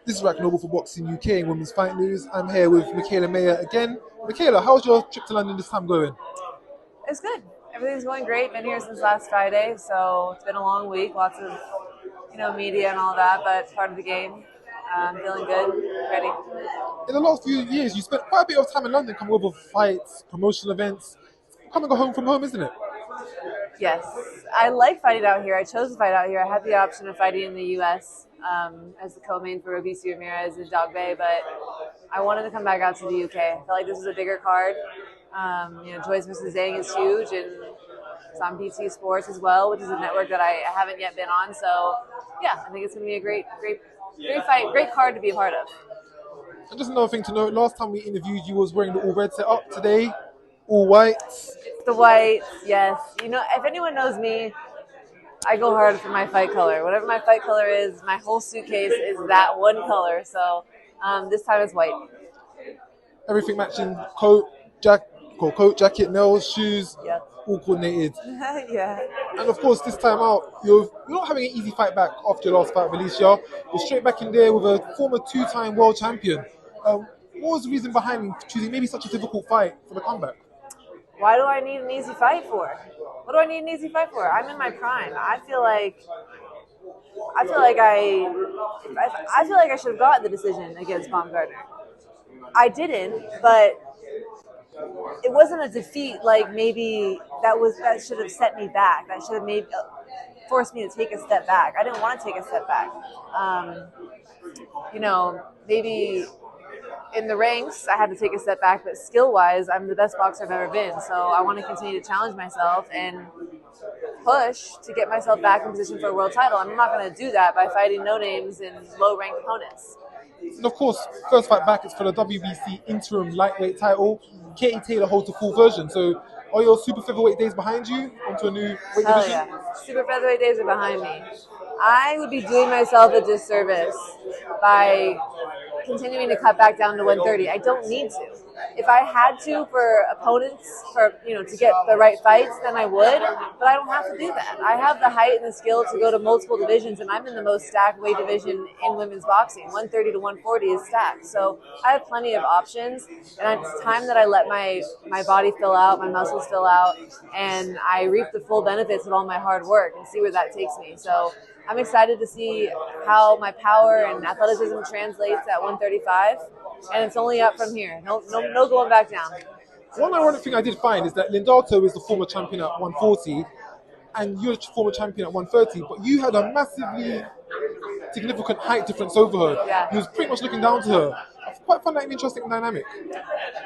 This is Rak Noble for Boxing UK and Women's Fight News. I'm here with Mikaela Mayer again. Mikaela, how's your trip to London this time going? It's good. Everything's going great. Been here since last Friday, so it's been a long week. Lots of, media and all that, but it's part of the game. Feeling good, ready. In the last few years, you spent quite a bit of time in London coming over for fights, promotional events. Coming home from home, isn't it? Yes, I like fighting out here. I chose to fight out here. I had the option of fighting in the U.S. As the co-main for Alycia Ramirez in Dog Bay, but I wanted to come back out to the UK. I felt like this was a bigger card. Joyce versus Zhang is huge, and it's on BT Sports as well, which is a network that I haven't yet been on. So, yeah, I think it's going to be a great fight, great card to be a part of. And just another thing to note, last time we interviewed you was wearing the all red setup. Today, all white. It's the white, yes. If anyone knows me, I go hard for my fight color. Whatever my fight color is, my whole suitcase is that one color. So this time it's white. Everything matching coat, jacket, nails, shoes, Yep. all coordinated. Yeah. And of course, this time out, you're not having an easy fight back after your last fight with Alycia. You're straight back in there with a former two-time world champion. What was the reason behind choosing maybe such a difficult fight for the comeback? Why do I need an easy fight for? What do I need an easy fight for? I'm in my prime. I feel like I should have gotten the decision against Baumgardner. I didn't, but it wasn't a defeat like maybe that should have set me back. That should have maybe forced me to take a step back. I didn't want to take a step back. Maybe in the ranks, I had to take a step back, but skill-wise, I'm the best boxer I've ever been. So I want to continue to challenge myself and push to get myself back in position for a world title. I'm not going to do that by fighting no-names and low-ranked opponents. And of course, first fight back is for the WBC interim lightweight title. Katie Taylor holds the full version. So are your super featherweight days behind you onto a new weight Hell division? yeah. Super featherweight days are behind me. I would be doing myself a disservice by continuing to cut back down to 130. I don't need to. If I had to for opponents, to get the right fights, then I would, but I don't have to do that. I have the height and the skill to go to multiple divisions, and I'm in the most stacked weight division in women's boxing. 130 to 140 is stacked. So I have plenty of options, and it's time that I let my body fill out, my muscles fill out, and I reap the full benefits of all my hard work and see where that takes me. So I'm excited to see how my power and athleticism translates at 135, and it's only up from here. No going back down. One ironic thing I did find is that Linardatou is the former champion at 140, and you're the former champion at 130, but you had a massively significant height difference over her. Yeah. You was pretty much looking down to her. I quite find that an interesting dynamic.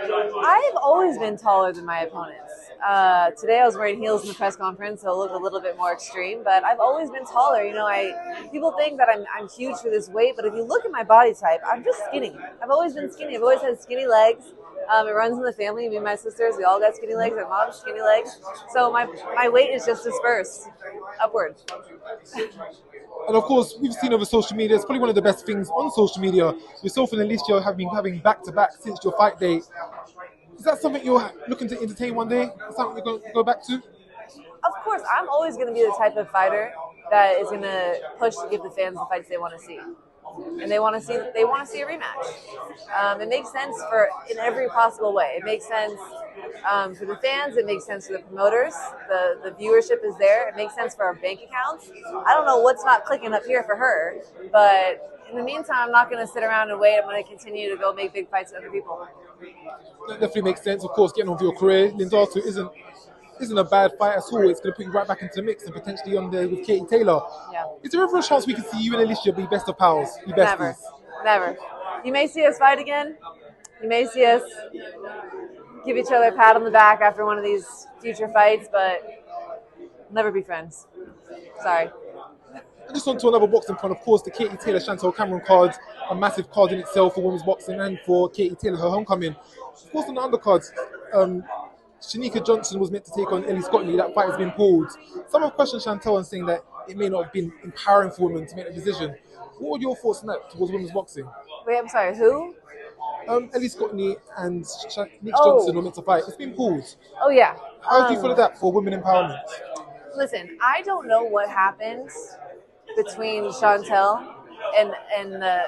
I've always been taller than my opponents. Today I was wearing heels in the press conference, so it looked a little bit more extreme, but I've always been taller. People think that I'm huge for this weight, but if you look at my body type, I'm just skinny. I've always been skinny. I've always had skinny legs. It runs in the family. Me and my sisters, we all got skinny legs. My mom's skinny legs. So my weight is just dispersed upward. And of course, we've seen over social media, it's probably one of the best things on social media. Yourself and Alycia have been having back-to-back since your fight date. Is that something you're looking to entertain one day? Is something you're going to go back to? Of course, I'm always going to be the type of fighter that is going to push to give the fans the fights they want to see. And they want to see a rematch. It makes sense in every possible way. It makes sense for the fans. It makes sense for the promoters. The viewership is there. It makes sense for our bank accounts. I don't know what's not clicking up here for her, but in the meantime, I'm not going to sit around and wait. I'm going to continue to go make big fights with other people. That definitely makes sense. Of course, getting on with your career, Linardatou isn't a bad fight at all. It's going to put you right back into the mix and potentially on there with Katie Taylor. Yeah. Is there ever a chance we can see you and Alycia be best of pals? Be besties? Never. You may see us fight again. You may see us give each other a pat on the back after one of these future fights, but we'll never be friends. Sorry. And just on to another boxing point, of course, the Katie Taylor Chantel Cameron card, a massive card in itself for women's boxing and for Katie Taylor, her homecoming. Of course, on the undercards, Shanika Johnson was meant to take on Ellie Scottley. That fight has been pulled. Some have questioned Chantel and saying that it may not have been empowering for women to make a decision. What are your thoughts on that towards women's boxing? Wait, I'm sorry, who? Ellie Scottley and Nick Johnson were meant to fight. It's been pulled. Oh, yeah. How do you follow that for women empowerment? Listen, I don't know what happened between Chantel and the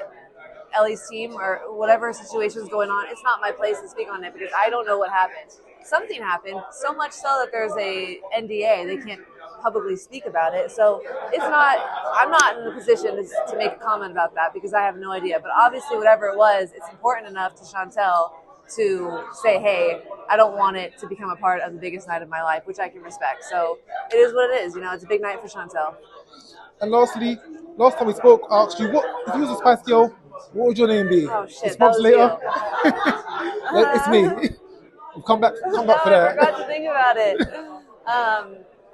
Ellie's team or whatever situation's going on, it's not my place to speak on it because I don't know what happened. Something happened, so much so that there's a NDA. They can't publicly speak about it. So I'm not in the position to make a comment about that because I have no idea. But obviously, whatever it was, it's important enough to Chantel to say, hey, I don't want it to become a part of the biggest night of my life, which I can respect. So it is what it is. It's a big night for Chantel. And lastly, last time we spoke, I asked you, what if you was a Spice Girl, what would your name be? Oh shit, 6 months later, you. it's me. Come back for I that. forgot to think about it.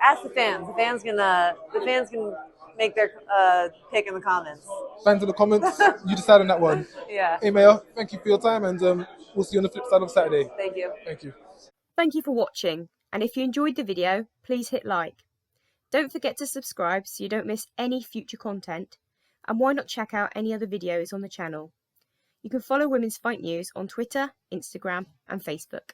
Ask the fans. The fans can make their pick in the comments. Fans in the comments, you decide on that one. Yeah. Hey, Mayer, thank you for your time, and we'll see you on the flip side of Saturday. Thank you. Thank you. Thank you for watching, and if you enjoyed the video, please hit like. Don't forget to subscribe so you don't miss any future content, and why not check out any other videos on the channel. You can follow Women's Fight News on Twitter, Instagram and Facebook.